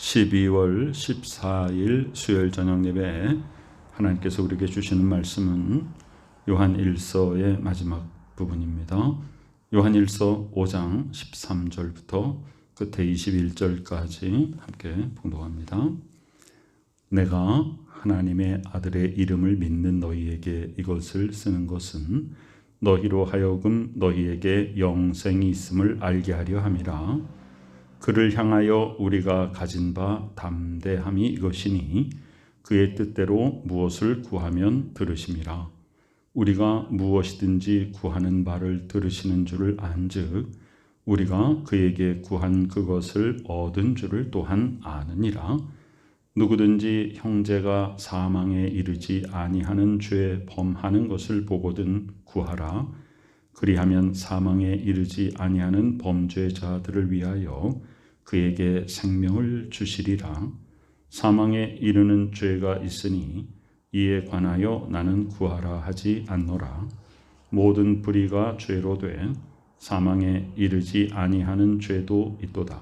12월 14일 수요일 저녁 예배 하나님께서 우리에게 주시는 말씀은 요한일서의 마지막 부분입니다. 요한일서 5장 13절부터 끝에 21절까지 함께 봉독합니다. 내가 하나님의 아들의 이름을 믿는 너희에게 이것을 쓰는 것은 너희로 하여금 너희에게 영생이 있음을 알게 하려 함이라. 그를 향하여 우리가 가진 바 담대함이 이것이니 그의 뜻대로 무엇을 구하면 들으심이라. 우리가 무엇이든지 구하는 바를 들으시는 줄을 안즉 우리가 그에게 구한 그것을 얻은 줄을 또한 아느니라. 누구든지 형제가 사망에 이르지 아니하는 죄 범하는 것을 보거든 구하라. 그리하면 사망에 이르지 아니하는 범죄자들을 위하여 그에게 생명을 주시리라. 사망에 이르는 죄가 있으니 이에 관하여 나는 구하라 하지 않노라. 모든 불의가 죄로 돼 사망에 이르지 아니하는 죄도 있도다.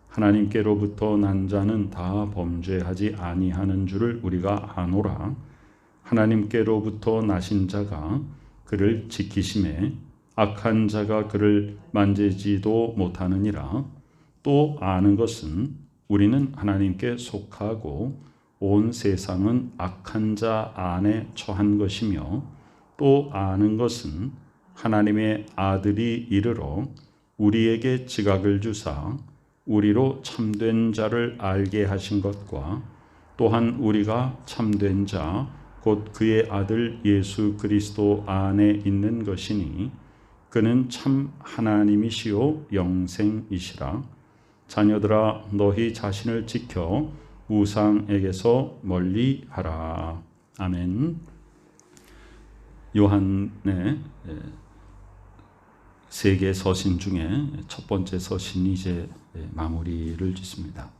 하나님께로부터 난 자는 다 범죄하지 아니하는 줄을 우리가 아노라. 하나님께로부터 나신 자가 그를 지키심에 악한 자가 그를 만지지도 못하느니라. 또 아는 것은 우리는 하나님께 속하고 온 세상은 악한 자 안에 처한 것이며 또 아는 것은 하나님의 아들이 이르러 우리에게 지각을 주사 우리로 참된 자를 알게 하신 것과 또한 우리가 참된 자 곧 그의 아들 예수 그리스도 안에 있는 것이니 그는 참 하나님이시요 영생이시라. 자녀들아 너희 자신을 지켜 우상에게서 멀리하라. 아멘. 요한의 세 개 서신 중에 첫 번째 서신이 이제 마무리를 짓습니다.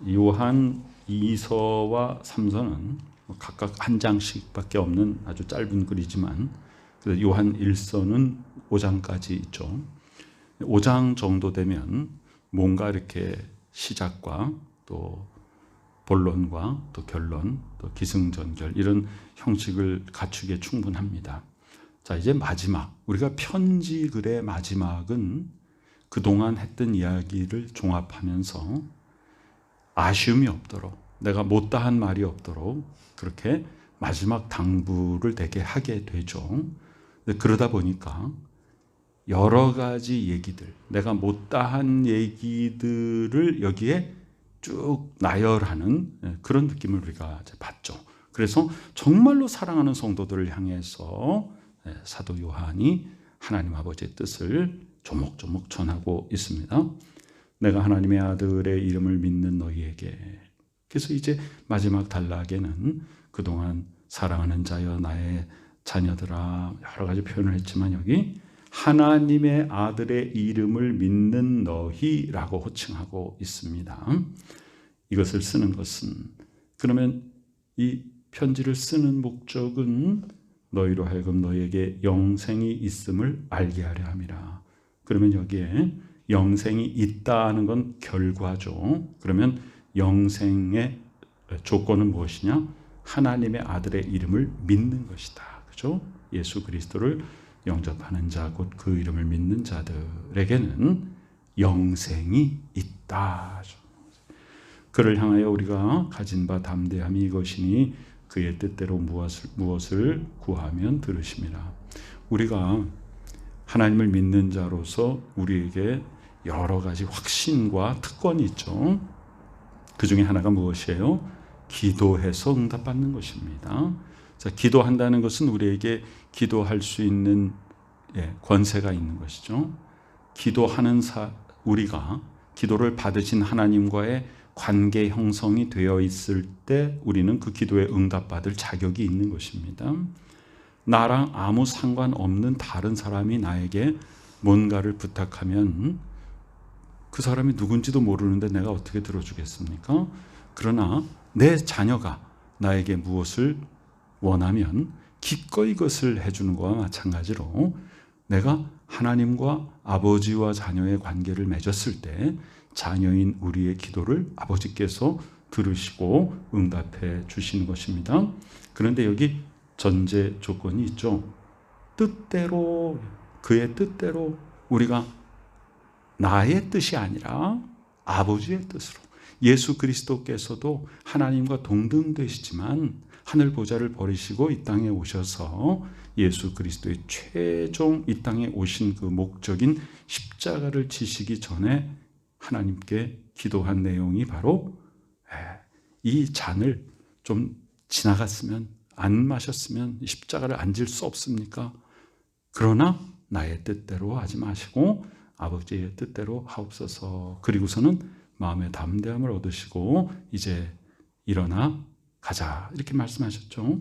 요한 2서와 3서는 각각 한 장씩밖에 없는 아주 짧은 글이지만 요한 1서는 5장까지 있죠. 5장 정도 되면 뭔가 이렇게 시작과 또 본론과 또 결론 또 기승전결 이런 형식을 갖추기에 충분합니다. 자, 이제 마지막, 우리가 편지 글의 마지막은 그동안 했던 이야기를 종합하면서 아쉬움이 없도록, 내가 못다한 말이 없도록 그렇게 마지막 당부를 되게 하게 되죠. 그러다 보니까 여러 가지 얘기들, 내가 못다한 얘기들을 여기에 쭉 나열하는 그런 느낌을 우리가 받죠. 그래서 정말로 사랑하는 성도들을 향해서 사도 요한이 하나님 아버지의 뜻을 조목조목 전하고 있습니다. 내가 하나님의 아들의 이름을 믿는 너희에게. 그래서 이제 마지막 단락에는 그동안 사랑하는 자여 나의 자녀들아 여러 가지 표현을 했지만 여기 하나님의 아들의 이름을 믿는 너희라고 호칭하고 있습니다. 이것을 쓰는 것은, 그러면 이 편지를 쓰는 목적은 너희로 하여금 너희에게 영생이 있음을 알게 하려 함이라. 그러면 여기에 영생이 있다는 건 결과죠. 그러면 영생의 조건은 무엇이냐? 하나님의 아들의 이름을 믿는 것이다. 그죠? 예수 그리스도를 영접하는 자, 곧 그 이름을 믿는 자들에게는 영생이 있다. 그를 향하여 우리가 가진 바 담대함이 이것이니 그의 뜻대로 무엇을 구하면 들으심이라. 우리가 하나님을 믿는 자로서 우리에게 여러 가지 확신과 특권이 있죠. 그 중에 하나가 무엇이에요? 기도해서 응답받는 것입니다. 자, 기도한다는 것은 우리에게 기도할 수 있는 권세가 있는 것이죠. 기도하는 우리가 기도를 받으신 하나님과의 관계 형성이 되어 있을 때 우리는 그 기도에 응답받을 자격이 있는 것입니다. 나랑 아무 상관없는 다른 사람이 나에게 뭔가를 부탁하면 그 사람이 누군지도 모르는데 내가 어떻게 들어주겠습니까? 그러나 내 자녀가 나에게 무엇을 원하면 기꺼이 그것을 해주는 것과 마찬가지로 내가 하나님과 아버지와 자녀의 관계를 맺었을 때 자녀인 우리의 기도를 아버지께서 들으시고 응답해 주시는 것입니다. 그런데 여기 전제 조건이 있죠. 뜻대로, 그의 뜻대로, 우리가 나의 뜻이 아니라 아버지의 뜻으로. 예수 그리스도께서도 하나님과 동등되시지만 하늘 보좌를 버리시고 이 땅에 오셔서 예수 그리스도의 최종 이 땅에 오신 그 목적인 십자가를 지시기 전에 하나님께 기도한 내용이 바로 이 잔을 좀 지나갔으면, 안 마셨으면 십자가를 안 질 수 없습니까? 그러나 나의 뜻대로 하지 마시고 아버지의 뜻대로 하옵소서. 그리고서는 마음의 담대함을 얻으시고 이제 일어나 가자, 이렇게 말씀하셨죠.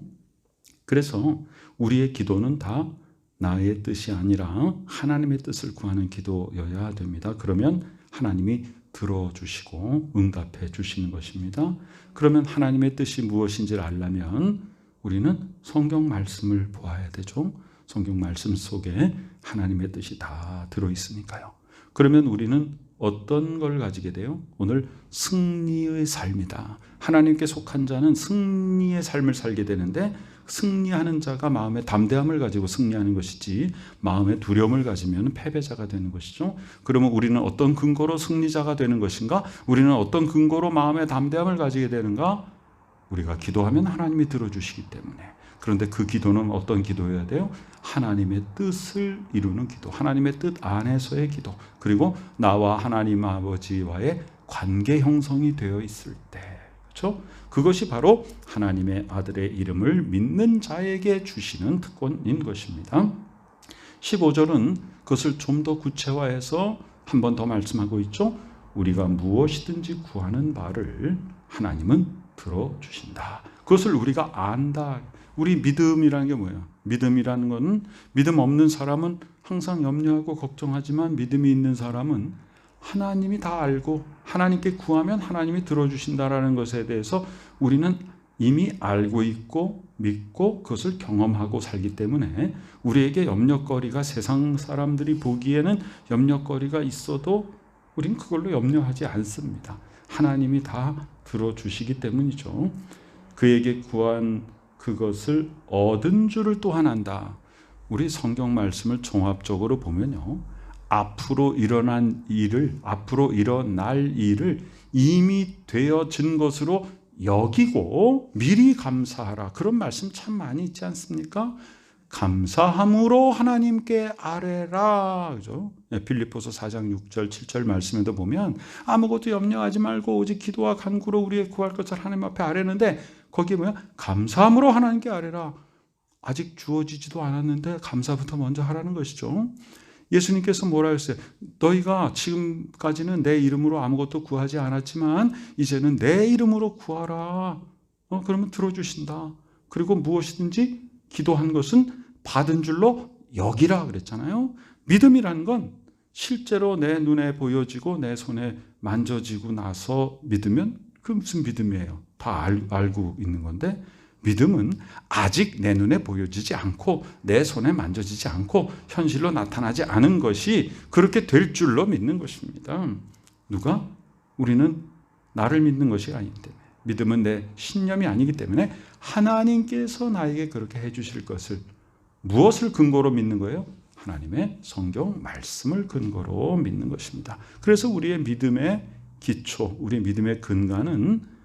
그래서 우리의 기도는 다 나의 뜻이 아니라 하나님의 뜻을 구하는 기도여야 됩니다. 그러면 하나님이 들어주시고 응답해 주시는 것입니다. 그러면 하나님의 뜻이 무엇인지를 알려면 우리는 성경 말씀을 보아야 되죠. 성경 말씀 속에 하나님의 뜻이 다 들어있으니까요. 그러면 우리는 어떤 걸 가지게 돼요? 오늘 승리의 삶이다. 하나님께 속한 자는 승리의 삶을 살게 되는데, 승리하는 자가 마음의 담대함을 가지고 승리하는 것이지 마음의 두려움을 가지면 패배자가 되는 것이죠. 그러면 우리는 어떤 근거로 승리자가 되는 것인가? 우리는 어떤 근거로 마음의 담대함을 가지게 되는가? 우리가 기도하면 하나님이 들어주시기 때문에. 그런데 그 기도는 어떤 기도여야 돼요? 하나님의 뜻을 이루는 기도, 하나님의 뜻 안에서의 기도, 그리고 나와 하나님 아버지와의 관계 형성이 되어 있을 때, 그렇죠? 그것이 바로 하나님의 아들의 이름을 믿는 자에게 주시는 특권인 것입니다. 15절은 그것을 좀 더 구체화해서 한 번 더 말씀하고 있죠. 우리가 무엇이든지 구하는 바를 하나님은 들어주신다. 그것을 우리가 안다. 우리 믿음이라는 게 뭐예요? 믿음이라는 것은, 믿음 없는 사람은 항상 염려하고 걱정하지만 믿음이 있는 사람은 하나님이 다 알고 하나님께 구하면 하나님이 들어주신다라는 것에 대해서 우리는 이미 알고 있고 믿고 그것을 경험하고 살기 때문에 우리에게 염려거리가, 세상 사람들이 보기에는 염려거리가 있어도 우린 그걸로 염려하지 않습니다. 하나님이 다 들어주시기 때문이죠. 그에게 구한 그것을 얻은 줄을 또한 안다. 우리 성경 말씀을 종합적으로 보면요, 앞으로 일어난 일을, 앞으로 일어날 일을 이미 되어진 것으로 여기고 미리 감사하라. 그런 말씀 참 많이 있지 않습니까? 감사함으로 하나님께 아뢰라. 그죠? 빌립보서 4장 6절 7절 말씀에도 보면 아무것도 염려하지 말고 오직 기도와 간구로 우리의 구할 것을 하나님 앞에 아뢰는데, 거기에 뭐야? 감사함으로 하나님께 아뢰라. 아직 주어지지도 않았는데 감사부터 먼저 하라는 것이죠. 예수님께서 뭐라 했어요? 너희가 지금까지는 내 이름으로 아무것도 구하지 않았지만 이제는 내 이름으로 구하라. 그러면 들어주신다. 그리고 무엇이든지 기도한 것은 받은 줄로 여기라 그랬잖아요. 믿음이라는 건 실제로 내 눈에 보여지고 내 손에 만져지고 나서 믿으면 그 무슨 믿음이에요? 다 알고 있는 건데, 믿음은 아직 내 눈에 보여지지 않고 내 손에 만져지지 않고 현실로 나타나지 않은 것이 그렇게 될 줄로 믿는 것입니다. 누가? 우리는 나를 믿는 것이 아니기 때문에, 믿음은 내 신념이 아니기 때문에 하나님께서 나에게 그렇게 해주실 것을, 무엇을 근거로 믿는 거예요? 하나님의 성경 말씀을 근거로 믿는 것입니다. 그래서 우리의 믿음의 기초, 우리의 믿음의 근간은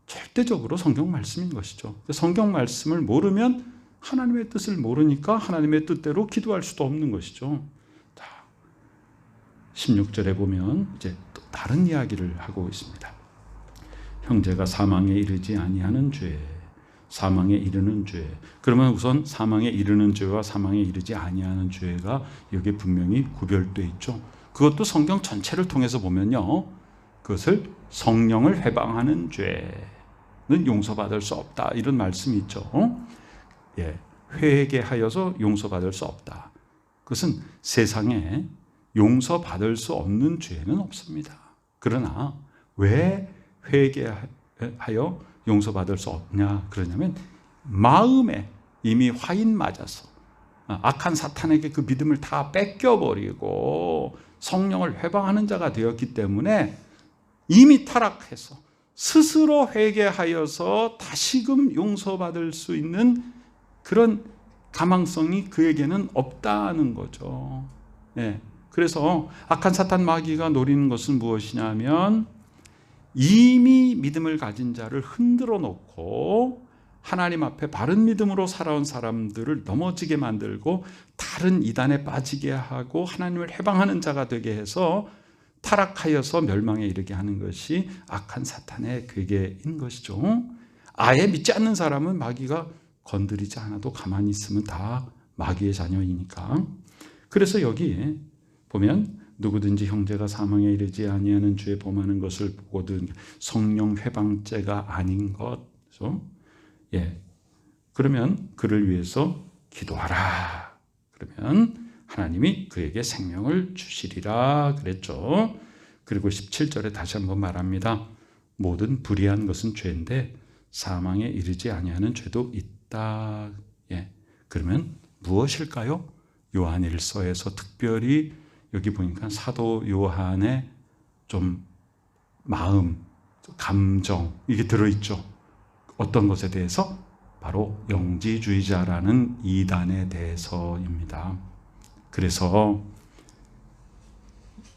절대적으로 성경 말씀인 것이죠. 성경 말씀을 모르면 하나님의 뜻을 모르니까 하나님의 뜻대로 기도할 수도 없는 것이죠. 자, 16절에 보면 이제 또 다른 이야기를 하고 있습니다. 형제가 사망에 이르지 아니하는 죄, 사망에 이르는 죄. 그러면 우선 사망에 이르는 죄와 사망에 이르지 아니하는 죄가 여기에 분명히 구별되어 있죠. 그것도 성경 전체를 통해서 보면요, 그것을 성령을 회방하는 죄는 용서받을 수 없다, 이런 말씀이 있죠. 회개하여서 용서받을 수 없다. 그것은 세상에 용서받을 수 없는 죄는 없습니다. 그러나 왜 회개하여 용서받을 수 없냐 그러냐면, 마음에 이미 화인 맞아서 악한 사탄에게 그 믿음을 다 뺏겨버리고 성령을 회방하는 자가 되었기 때문에 이미 타락해서 스스로 회개하여서 다시금 용서받을 수 있는 그런 가망성이 그에게는 없다는 거죠. 예. 그래서 악한 사탄 마귀가 노리는 것은 무엇이냐면 이미 믿음을 가진 자를 흔들어 놓고 하나님 앞에 바른 믿음으로 살아온 사람들을 넘어지게 만들고 다른 이단에 빠지게 하고 하나님을 해방하는 자가 되게 해서 타락하여서 멸망에 이르게 하는 것이 악한 사탄의 괴계인 것이죠. 아예 믿지 않는 사람은 마귀가 건드리지 않아도 가만히 있으면 다 마귀의 자녀이니까. 그래서 여기 보면 누구든지 형제가 사망에 이르지 아니하는 죄에 범하는 것을 보거든 성령 회방죄가 아닌 것. 예. 그러면 그를 위해서 기도하라. 그러면 하나님이 그에게 생명을 주시리라 그랬죠. 그리고 17절에 다시 한번 말합니다. 모든 불의한 것은 죄인데 사망에 이르지 아니하는 죄도 있다. 예. 그러면 무엇일까요? 요한일서에서 특별히 여기 보니까 사도 요한의 좀 마음, 감정 이게 들어있죠. 어떤 것에 대해서? 바로 영지주의자라는 이단에 대해서입니다. 그래서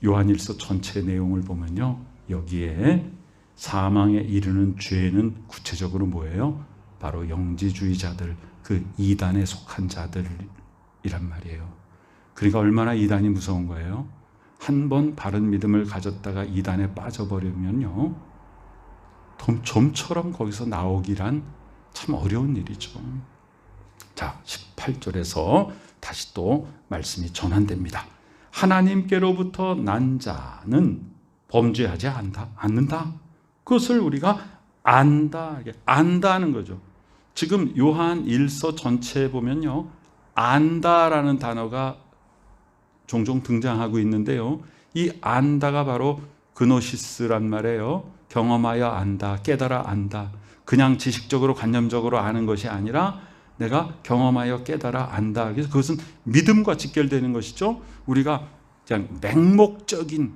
요한일서 전체 내용을 보면요, 여기에 사망에 이르는 죄는 구체적으로 뭐예요? 바로 영지주의자들, 그 이단에 속한 자들이란 말이에요. 그러니까 얼마나 이단이 무서운 거예요. 한 번 바른 믿음을 가졌다가 이단에 빠져버리면요, 좀처럼 거기서 나오기란 참 어려운 일이죠. 자, 18절에서 다시 또 말씀이 전환됩니다. 하나님께로부터 난 자는 범죄하지 않는다. 그것을 우리가 안다. 안다는 거죠. 지금 요한 1서 전체에 보면요, 안다라는 단어가 종종 등장하고 있는데요, 이 안다가 바로 그노시스란 말이에요. 경험하여 안다, 깨달아 안다. 그냥 지식적으로 관념적으로 아는 것이 아니라 내가 경험하여 깨달아 안다. 그래서 그것은 믿음과 직결되는 것이죠. 우리가 그냥 맹목적인,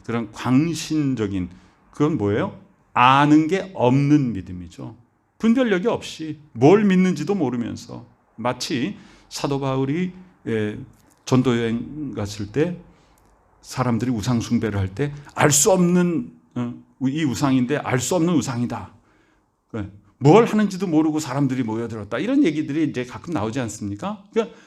그런 광신적인, 그건 뭐예요? 아는 게 없는 믿음이죠. 분별력이 없이 뭘 믿는지도 모르면서, 마치 사도 바울이 전도여행 갔을 때 사람들이 우상 숭배를 할 때 알 수 없는 이 우상인데 알 수 없는 우상이다. 뭘 하는지도 모르고 사람들이 모여들었다. 이런 얘기들이 이제 가끔 나오지 않습니까? 그러니까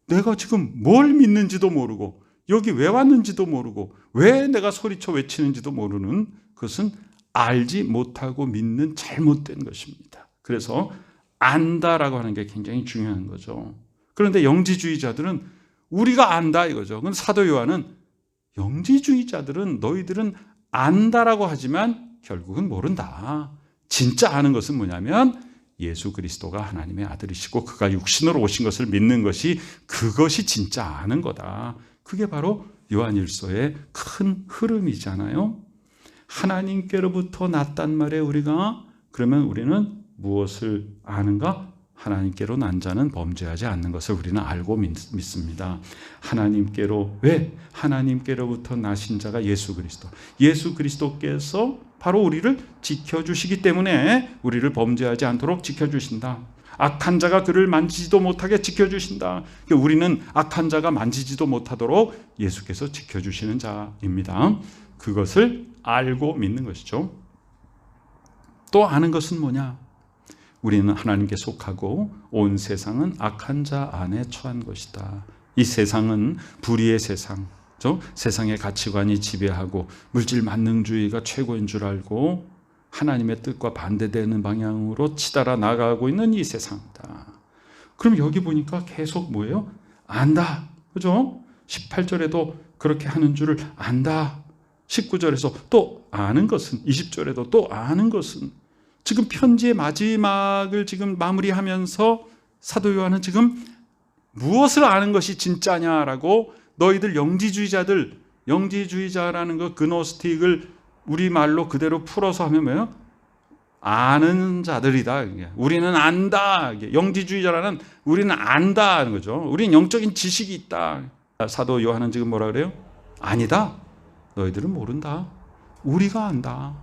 내가 지금 뭘 믿는지도 모르고 여기 왜 왔는지도 모르고 왜 내가 소리쳐 외치는지도 모르는, 그것은 알지 못하고 믿는 잘못된 것입니다. 그래서 안다라고 하는 게 굉장히 중요한 거죠. 그런데 영지주의자들은 우리가 안다 이거죠. 그런데 사도 요한은 영지주의자들은 너희들은 안다라고 하지만 결국은 모른다. 진짜 아는 것은 뭐냐면 예수 그리스도가 하나님의 아들이시고 그가 육신으로 오신 것을 믿는 것이, 그것이 진짜 아는 거다. 그게 바로 요한일서의 큰 흐름이잖아요. 하나님께로부터 났단 말에 우리가, 그러면 우리는 무엇을 아는가? 하나님께로 난 자는 범죄하지 않는 것을 우리는 알고 믿습니다. 하나님께로, 왜? 하나님께로부터 나신 자가 예수 그리스도. 예수 그리스도께서 바로 우리를 지켜주시기 때문에 우리를 범죄하지 않도록 지켜주신다. 악한 자가 그를 만지지도 못하게 지켜주신다. 우리는 악한 자가 만지지도 못하도록 예수께서 지켜주시는 자입니다. 그것을 알고 믿는 것이죠. 또 아는 것은 뭐냐? 우리는 하나님께 속하고 온 세상은 악한 자 안에 처한 것이다. 이 세상은 불의의 세상, 세상의 가치관이 지배하고 물질 만능주의가 최고인 줄 알고 하나님의 뜻과 반대되는 방향으로 치달아 나가고 있는 이 세상이다. 그럼 여기 보니까 계속 뭐예요? 안다. 그죠? 18절에도 그렇게 하는 줄을 안다. 19절에서 또 아는 것은, 20절에도 또 아는 것은, 지금 편지의 마지막을 지금 마무리하면서 사도 요한은 지금 무엇을 아는 것이 진짜냐라고, 너희들 영지주의자라는 거, 그노스틱을 우리말로 그대로 풀어서 하면 뭐예요? 아는 자들이다. 우리는 안다. 영지주의자라는 우리는 안다 하는 거죠. 우리는 영적인 지식이 있다. 사도 요한은 지금 뭐라 그래요? 아니다. 너희들은 모른다. 우리가 안다.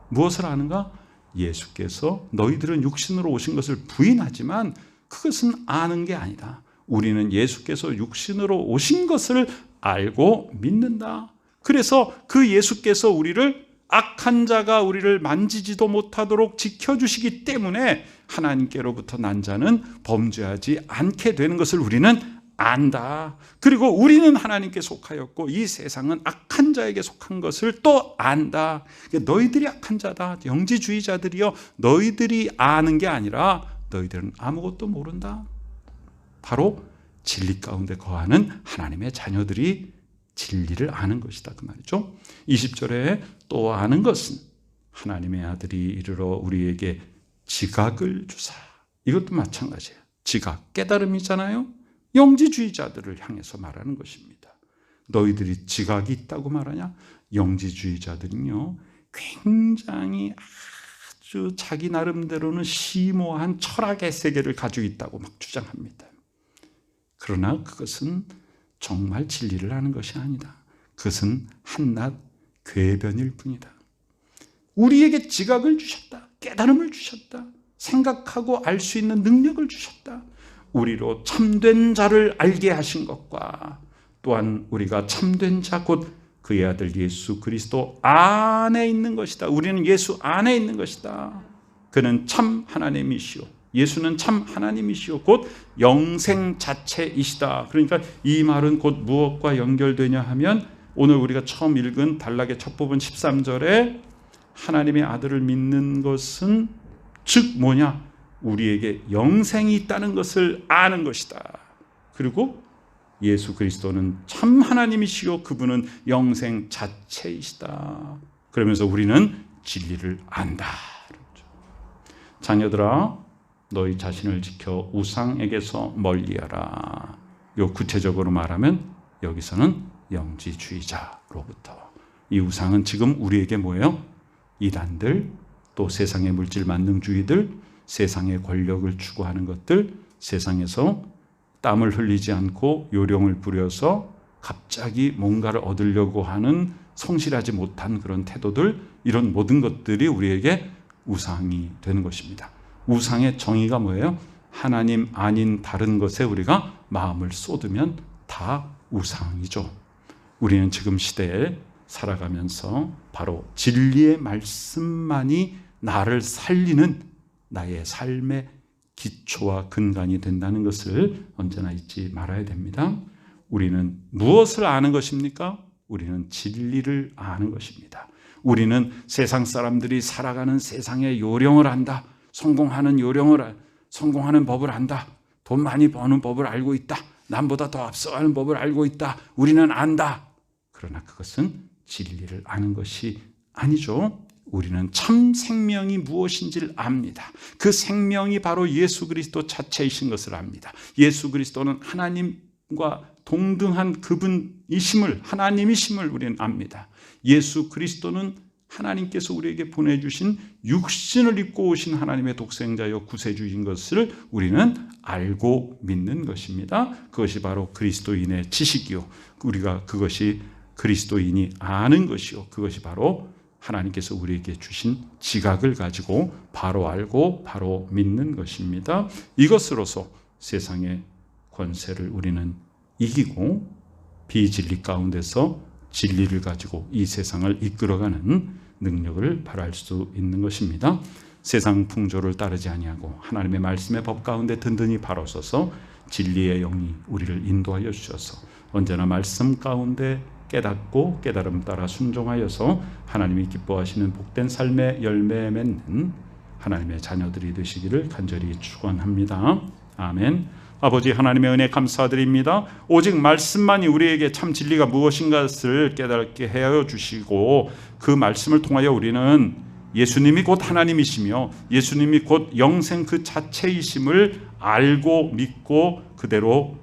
무엇을 아는가? 예수께서 너희들은 육신으로 오신 것을 부인하지만 그것은 아는 게 아니다. 우리는 예수께서 육신으로 오신 것을 알고 믿는다. 그래서 그 예수께서 우리를 악한 자가 우리를 만지지도 못하도록 지켜주시기 때문에 하나님께로부터 난 자는 범죄하지 않게 되는 것을 우리는 안다. 그리고 우리는 하나님께 속하였고 이 세상은 악한 자에게 속한 것을 또 안다. 너희들이 악한 자다. 영지주의자들이여, 너희들이 아는 게 아니라 너희들은 아무것도 모른다. 바로 진리 가운데 거하는 하나님의 자녀들이 진리를 아는 것이다, 그 말이죠. 20절에 또 아는 것은 하나님의 아들이 이르러 우리에게 지각을 주사. 이것도 마찬가지예요. 지각, 깨달음이잖아요. 영지주의자들을 향해서 말하는 것입니다. 너희들이 지각이 있다고 말하냐? 영지주의자들은요, 굉장히 아주 자기 나름대로는 심오한 철학의 세계를 가지고 있다고 막 주장합니다. 그러나 그것은 정말 진리를 아는 것이 아니다. 그것은 한낱 궤변일 뿐이다. 우리에게 지각을 주셨다. 깨달음을 주셨다. 생각하고 알 수 있는 능력을 주셨다. 우리로 참된 자를 알게 하신 것과 또한 우리가 참된 자 곧 그의 아들 예수 그리스도 안에 있는 것이다. 우리는 예수 안에 있는 것이다. 그는 참 하나님이시오. 예수는 참 하나님이시오. 곧 영생 자체이시다. 그러니까 이 말은 곧 무엇과 연결되냐 하면 오늘 우리가 처음 읽은 단락의 첫 부분 13절에 하나님의 아들을 믿는 것은 즉 뭐냐? 우리에게 영생이 있다는 것을 아는 것이다. 그리고 예수 그리스도는 참 하나님이시오. 그분은 영생 자체이시다. 그러면서 우리는 진리를 안다. 자녀들아, 너희 자신을 지켜 우상에게서 멀리하라. 요 구체적으로 말하면 여기서는 영지주의자로부터. 이 우상은 지금 우리에게 뭐예요? 이단들, 또 세상의 물질 만능주의들, 세상의 권력을 추구하는 것들, 세상에서 땀을 흘리지 않고 요령을 부려서 갑자기 뭔가를 얻으려고 하는 성실하지 못한 그런 태도들, 이런 모든 것들이 우리에게 우상이 되는 것입니다. 우상의 정의가 뭐예요? 하나님 아닌 다른 것에 우리가 마음을 쏟으면 다 우상이죠. 우리는 지금 시대에 살아가면서 바로 진리의 말씀만이 나를 살리는 나의 삶의 기초와 근간이 된다는 것을 언제나 잊지 말아야 됩니다. 우리는 무엇을 아는 것입니까? 우리는 진리를 아는 것입니다. 우리는 세상 사람들이 살아가는 세상의 요령을 안다. 성공하는 법을 안다. 돈 많이 버는 법을 알고 있다. 남보다 더 앞서가는 법을 알고 있다. 우리는 안다. 그러나 그것은 진리를 아는 것이 아니죠. 우리는 참 생명이 무엇인지를 압니다. 그 생명이 바로 예수 그리스도 자체이신 것을 압니다. 예수 그리스도는 하나님과 동등한 그분이심을, 하나님이심을 우리는 압니다. 예수 그리스도는 하나님께서 우리에게 보내주신 육신을 입고 오신 하나님의 독생자여 구세주인 것을 우리는 알고 믿는 것입니다. 그것이 바로 그리스도인의 지식이요, 우리가 그것이 그리스도인이 아는 것이요, 그것이 바로 하나님께서 우리에게 주신 지각을 가지고 바로 알고 바로 믿는 것입니다. 이것으로서 세상의 권세를 우리는 이기고 비진리 가운데서 진리를 가지고 이 세상을 이끌어가는 능력을 발휘할 수 있는 것입니다. 세상 풍조를 따르지 아니하고 하나님의 말씀의 법 가운데 든든히 바로 서서 진리의 영이 우리를 인도하여 주셔서 언제나 말씀 가운데 깨닫고 깨달음 따라 순종하여서 하나님이 기뻐하시는 복된 삶의 열매 맺는 하나님의 자녀들이 되시기를 간절히 축원합니다. 아멘. 아버지 하나님의 은혜 감사드립니다. 오직 말씀만이 우리에게 참 진리가 무엇인가를 깨닫게 하여 주시고 그 말씀을 통하여 우리는 예수님이 곧 하나님이시며 예수님이 곧 영생 그 자체이심을 알고 믿고 그대로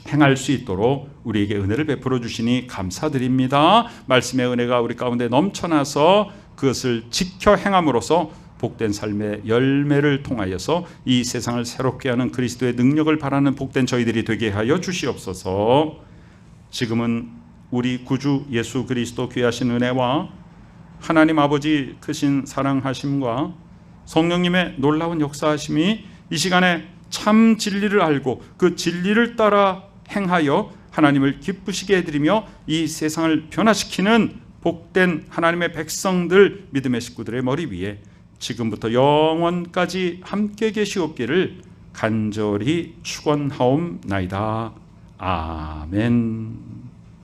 행할 수 있도록 우리에게 은혜를 베풀어 주시니 감사드립니다. 말씀의 은혜가 우리 가운데 넘쳐나서 그것을 지켜 행함으로써 복된 삶의 열매를 통하여서 이 세상을 새롭게 하는 그리스도의 능력을 바라는 복된 저희들이 되게 하여 주시옵소서. 지금은 우리 구주 예수 그리스도 귀하신 은혜와 하나님 아버지 크신 사랑하심과 성령님의 놀라운 역사하심이 이 시간에 참 진리를 알고 그 진리를 따라 행하여 하나님을 기쁘시게 해드리며 이 세상을 변화시키는 복된 하나님의 백성들, 믿음의 식구들의 머리 위에 지금부터 영원까지 함께 계시옵기를 간절히 축원하옵나이다. 아멘.